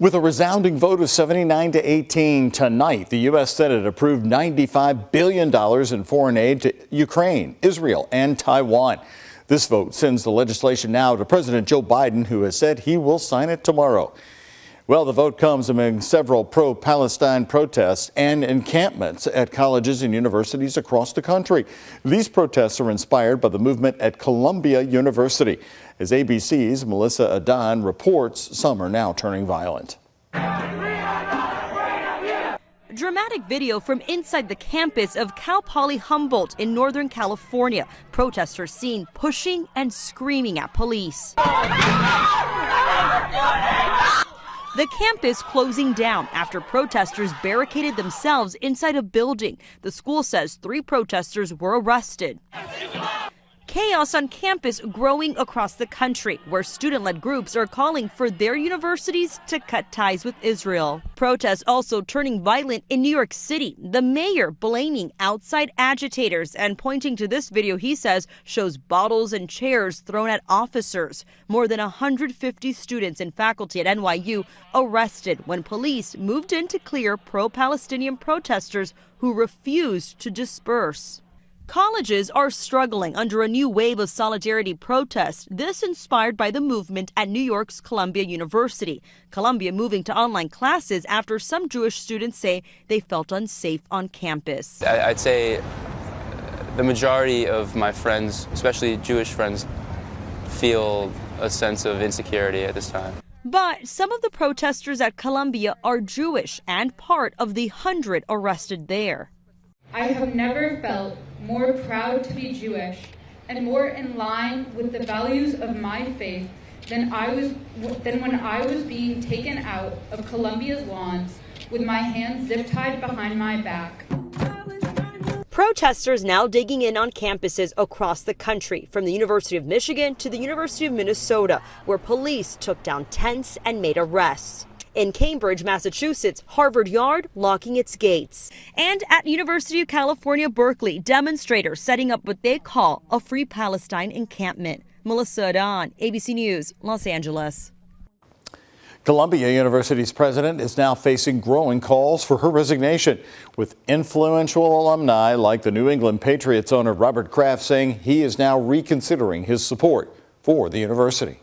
With a resounding vote of 79-18 tonight, the U.S. Senate approved $95 billion in foreign aid to Ukraine, Israel, and Taiwan. This vote sends the legislation now to President Joe Biden, who has said he will sign it tomorrow. Well, the vote comes among several pro-Palestine protests and encampments at colleges and universities across the country. These protests are inspired by the movement at Columbia University. As ABC's Melissa Adan reports, some are now turning violent. Dramatic video from inside the campus of Cal Poly Humboldt in Northern California. Protesters seen pushing and screaming at police. The campus closing down after protesters barricaded themselves inside a building. The school says 3 protesters were arrested. Chaos on campus growing across the country, where student-led groups are calling for their universities to cut ties with Israel. Protests also turning violent in New York City. The mayor blaming outside agitators and pointing to this video he says shows bottles and chairs thrown at officers. More than 150 students and faculty at NYU arrested when police moved in to clear pro-Palestinian protesters who refused to disperse. Colleges are struggling under a new wave of solidarity protests, this inspired by the movement at New York's Columbia University. Columbia moving to online classes after some Jewish students say they felt unsafe on campus. I'd say the majority of my friends, especially Jewish friends, feel a sense of insecurity at this time. But some of the protesters at Columbia are Jewish and part of the 100 arrested there. I have never felt more proud to be Jewish and more in line with the values of my faith than when I was being taken out of Columbia's lawns with my hands zip-tied behind my back. Protesters now digging in on campuses across the country, from the University of Michigan to the University of Minnesota, where police took down tents and made arrests. In Cambridge, Massachusetts, Harvard Yard locking its gates. And at University of California, Berkeley, demonstrators setting up what they call a Free Palestine encampment. Melissa Adan, ABC News, Los Angeles. Columbia University's president is now facing growing calls for her resignation, with influential alumni like the New England Patriots owner Robert Kraft saying he is now reconsidering his support for the university.